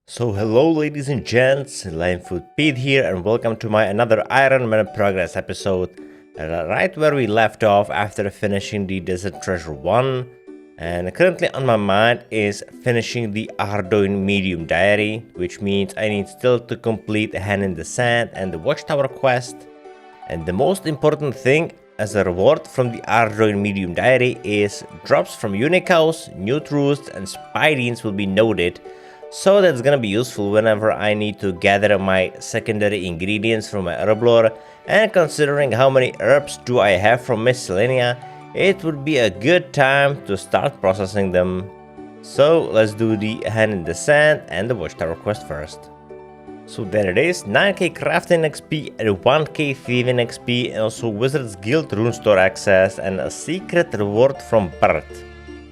So hello ladies and gents, Lime Food Pete here and welcome to my another Ironman progress episode. Right where we left off after finishing the Desert Treasure 1, and currently on my mind is finishing the Ardougne medium diary, which means I need still to complete Hand in the Sand and the Watchtower quest. And the most important thing as a reward from the Ardougne medium diary is drops from Unicows, Newt Roost and Spidings will be noted. So that's gonna be useful whenever I need to gather my secondary ingredients from my Herblore, and considering how many herbs do I have from Miscellania, it would be a good time to start processing them. So let's do the Hand in the Sand and the Watchtower quest first. So there it is, 9k crafting XP and 1k thieving XP, and also Wizards Guild rune store access and a secret reward from Bert.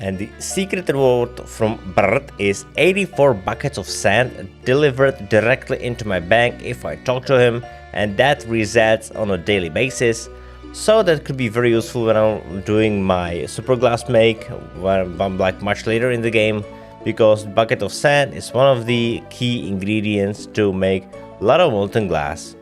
And the secret reward from Bert is 84 buckets of sand delivered directly into my bank if I talk to him, and that resets on a daily basis. So that could be very useful when I'm doing my super glass make, when I'm like much later in the game, because bucket of sand is one of the key ingredients to make a lot of molten glass.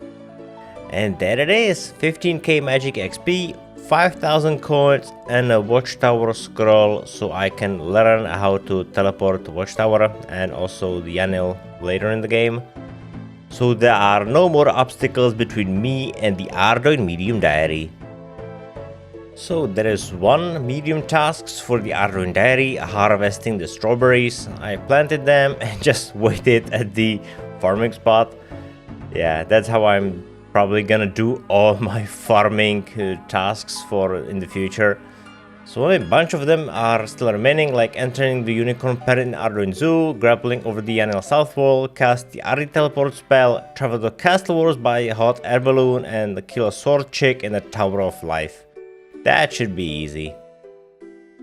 And there it is, 15k magic XP, 5,000 coins and a Watchtower scroll, so I can learn how to teleport to Watchtower and also the Anil later in the game. So there are no more obstacles between me and the Ardougne medium diary. So there is one medium tasks for the Ardougne diary, harvesting the strawberries. I planted them and just waited at the farming spot. Yeah, that's how I'm probably gonna do all my farming tasks for in the future. So a bunch of them are still remaining, like entering the unicorn pen in Ardougne Zoo, grappling over the Anil South Wall, cast the Ari teleport spell, travel to Castle Wars by a hot air balloon, and kill a sword chick in the Tower of Life. That should be easy.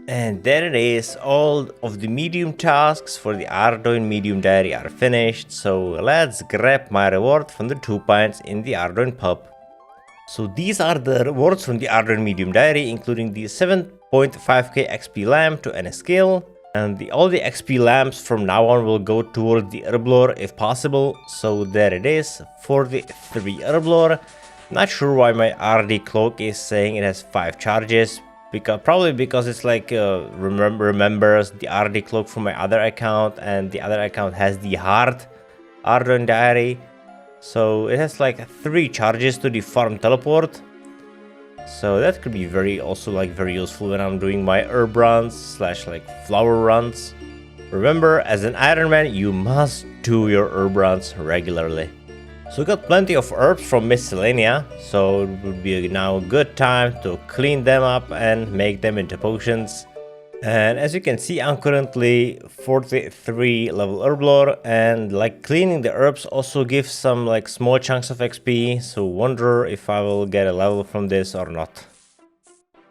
And there it is, all of the medium tasks for the Ardougne medium diary are finished, so let's grab my reward from the 2 pints in the Ardougne pub. So these are the rewards from the Ardougne medium diary, including the 7.5k XP lamp to any skill, and all the XP lamps from now on will go towards the Herblore if possible. So there it is, 43 Herblore. Not sure why my RD cloak is saying it has 5 charges. Probably because it's like remembers the RD cloak from my other account, and the other account has the hard Ardougne diary, so it has like 3 charges to the farm teleport. So that could be very useful when I'm doing my herb runs slash like flower runs. Remember, as an Ironman, you must do your herb runs regularly. So we got plenty of herbs from Miscellania, so it would be now a good time to clean them up and make them into potions. And as you can see, I'm currently 43 level Herblore, and like cleaning the herbs also gives some like small chunks of XP, so wonder if I will get a level from this or not.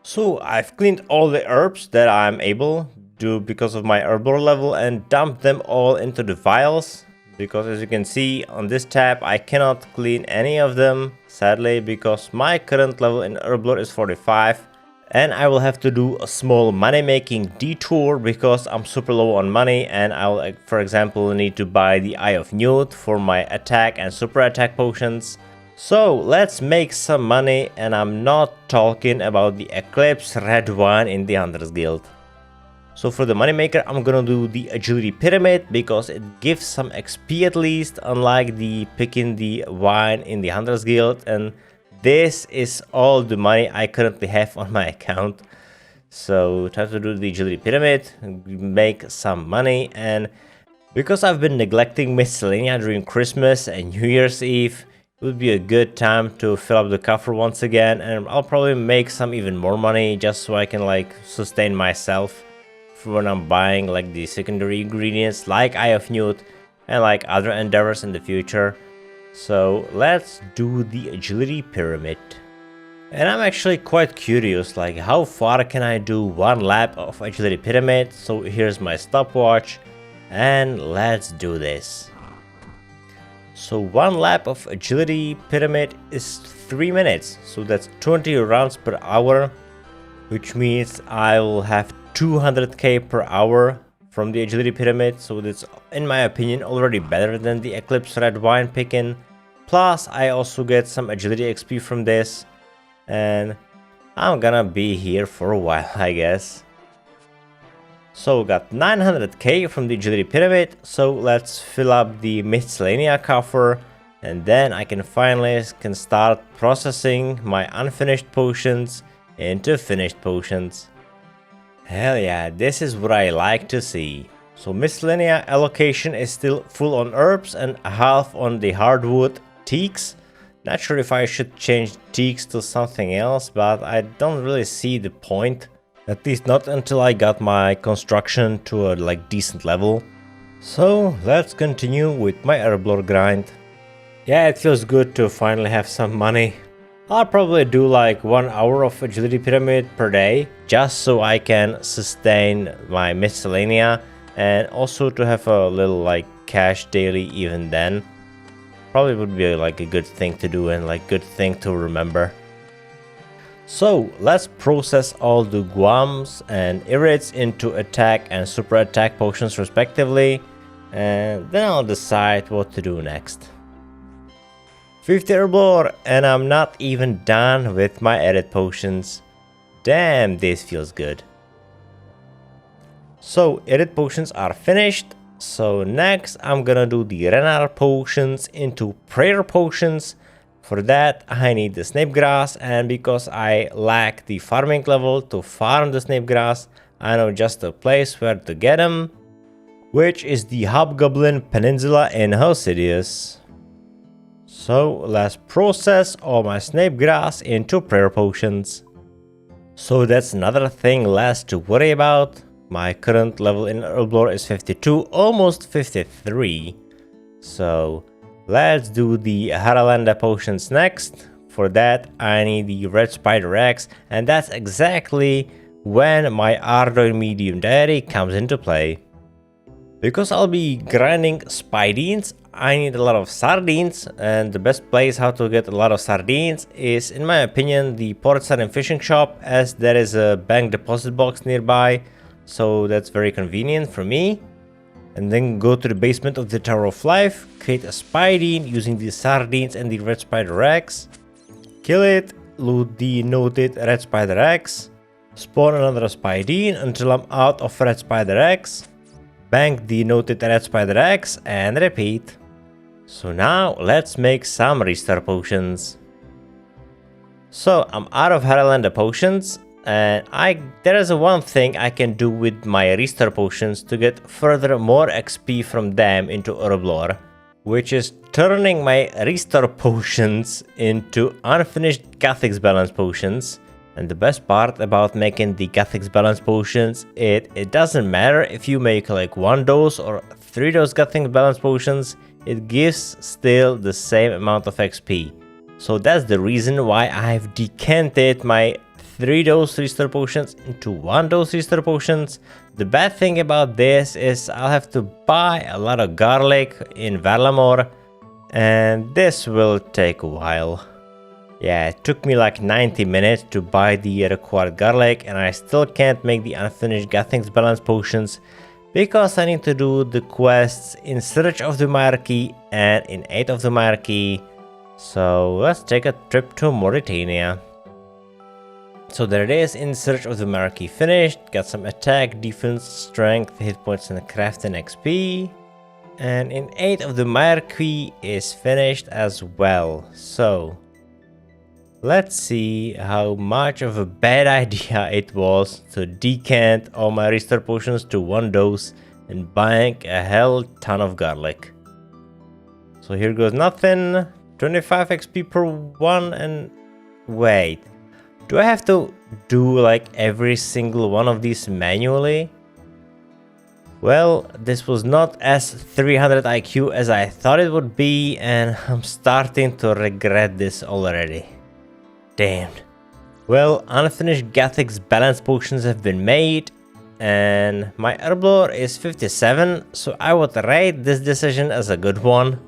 So I've cleaned all the herbs that I'm able to because of my Herblore level and dumped them all into the vials. Because as you can see on this tab, I cannot clean any of them, sadly, because my current level in Herblore is 45. And I will have to do a small money making detour because I'm super low on money, and I'll, for example, need to buy the Eye of Newt for my attack and super attack potions. So let's make some money, and I'm not talking about the Eclipse red wine in the Hunters Guild. So for the moneymaker, I'm gonna do the agility pyramid because it gives some XP at least, unlike the picking the wine in the Hunters Guild. And this is all the money I currently have on my account. So time to do the agility pyramid, make some money. And because I've been neglecting Miscellania during Christmas and New Year's Eve, it would be a good time to fill up the coffer once again. And I'll probably make some even more money just so I can like sustain myself for when I'm buying like the secondary ingredients like Eye of Newt and like other endeavors in the future. So let's do the agility pyramid. And I'm actually quite curious, like how far can I do one lap of agility pyramid? So here's my stopwatch and let's do this. So one lap of agility pyramid is 3 minutes, so that's 20 rounds per hour, which means I will have 200k per hour from the agility pyramid, so that's in my opinion already better than the Eclipse red wine picking. Plus I also get some agility XP from this, and I'm gonna be here for a while, I guess. So got 900k from the agility pyramid, so let's fill up the Miscellania coffer, and then I can finally start processing my unfinished potions into finished potions. Hell yeah, this is what I like to see. So Miscellania allocation is still full on herbs and half on the hardwood teaks. Not sure if I should change teaks to something else, but I don't really see the point. At least not until I got my construction to a decent level. So let's continue with my Herblore grind. Yeah, it feels good to finally have some money. I'll probably do like 1 hour of agility pyramid per day, just so I can sustain my Miscellania and also to have a little cash daily even then. Probably would be a good thing to do and good thing to remember. So let's process all the Guams and Irids into attack and super attack potions respectively, and then I'll decide what to do next. 50 Herblore, and I'm not even done with my edit potions. Damn, this feels good. So edit potions are finished. So next I'm gonna do the Renard potions into prayer potions. For that I need the snape grass, and because I lack the farming level to farm the snape grass, I know just a place where to get them, which is the Hobgoblin Peninsula in Hosidius. So let's process all my snape grass into prayer potions. So that's another thing less to worry about. My current level in Herblore is 52, almost 53. So let's do the Haralanda potions next. For that I need the red spider eggs, and that's exactly when my Ardougne medium deity comes into play. Because I'll be grinding spidines, I need a lot of sardines, and the best place how to get a lot of sardines is, in my opinion, the Port Sarim fishing shop, as there is a bank deposit box nearby, so that's very convenient for me. And then go to the basement of the Tower of Life, create a spidine using the sardines and the red spider eggs, kill it, loot the noted red spider eggs, spawn another spidine until I'm out of red spider eggs, bank the noted red spider eggs, and repeat. So now let's make some restore potions. So I'm out of Haralanda potions, and there is one thing I can do with my restore potions to get further more XP from them into Herblore, which is turning my restore potions into unfinished Gathix balance potions. And the best part about making the Gathix balance potions, it doesn't matter if you make 1 dose or 3 dose Gathix balance potions, it gives still the same amount of XP. So that's the reason why I've decanted my 3 dose restore potions into 1 dose restore potions. The bad thing about this is I'll have to buy a lot of garlic in Varlamore, and this will take a while. Yeah, it took me 90 minutes to buy the required garlic, and I still can't make the unfinished Gathix balance potions because I need to do the quests in Search of the Monarchy and in Aid of the Monarchy. So let's take a trip to Mauritania. So there it is, In Search of the Monarchy finished. Got some attack, defense, strength, hit points, and crafting XP. And in Aid of the Monarchy is finished as well. So let's see how much of a bad idea it was to decant all my restore potions to 1 dose and buying a hell ton of garlic. So here goes nothing. 25 XP per one, and wait. Do I have to do every single one of these manually? Well, this was not as 300 IQ as I thought it would be, and I'm starting to regret this already. Damn. Well, unfinished Gathix balance potions have been made, and my Herblore is 57, so I would rate this decision as a good one.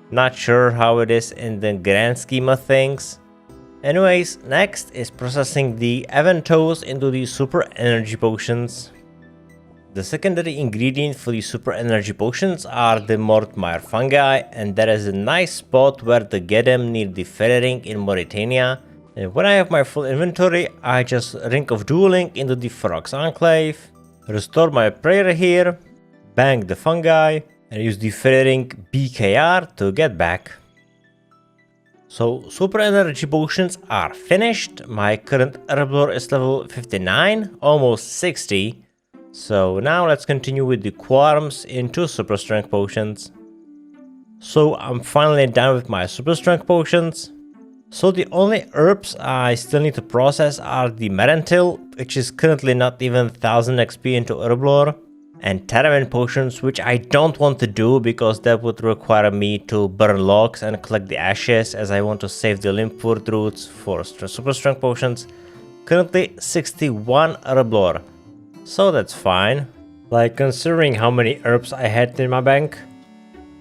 Not sure how it is in the grand scheme of things. Anyways, next is processing the Aventos into the super energy potions. The secondary ingredient for the super energy potions are the Mortmire fungi, and that is a nice spot where to get them near the feathering in Mauritania. And when I have my full inventory, I just Ring of Dueling into the Ferox Enclave, restore my prayer here, bang the fungi, and use the feathering BKR to get back. So super energy potions are finished. My current Herblore is level 59, almost 60. So now let's continue with the Quarms into super strength potions. So I'm finally done with my super strength potions. So the only herbs I still need to process are the Merentil, which is currently not even 1000 XP into Herblore, and Teremin potions, which I don't want to do because that would require me to burn logs and collect the ashes, as I want to save the Limpwood roots for super strength potions. Currently 61 Herblore. So that's fine. Like, considering how many herbs I had in my bank,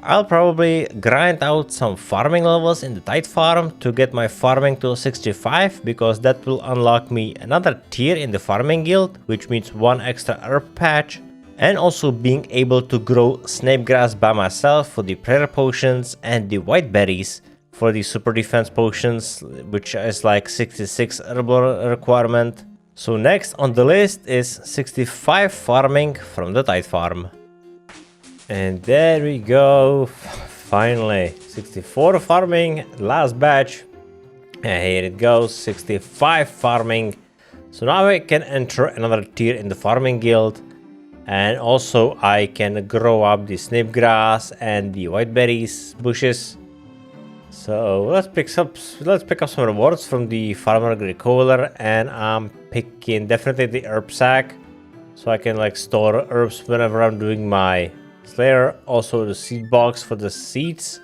I'll probably grind out some farming levels in the Tide farm to get my farming to 65, because that will unlock me another tier in the farming guild, which means one extra herb patch, and also being able to grow snake grass by myself for the prayer potions and the white berries for the super defense potions, which is like 66 herbal requirement. So next on the list is 65 farming from the Tide farm. And there we go, finally 64 farming, last batch, and here it goes, 65 farming. So now I can enter another tier in the farming guild, and also I can grow up the snake grass and the white berries bushes. So let's pick up some rewards from the farmer agricola, and I'm picking definitely the herb sack, so I can like store herbs whenever I'm doing my slayer. Also the seed box for the seeds,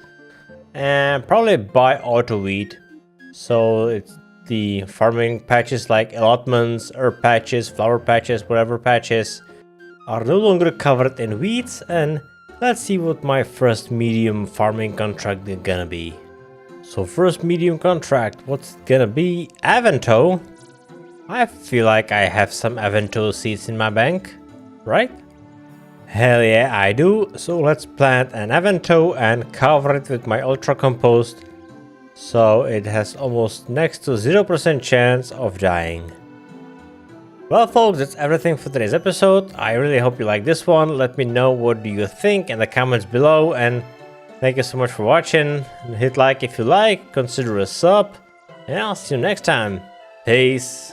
and probably buy auto wheat. So it's the farming patches like allotments, herb patches, flower patches, whatever patches are no longer covered in weeds. And let's see what my first medium farming contract is gonna be. So first medium contract, what's gonna be? Avento. I feel like I have some Avento seeds in my bank, right? Hell yeah, I do. So let's plant an Avento and cover it with my ultra compost, so it has almost next to 0% chance of dying. Well folks, that's everything for today's episode. I really hope you like this one. Let me know what do you think in the comments below, and thank you so much for watching. Hit like if you like, consider a sub, and I'll see you next time. Peace.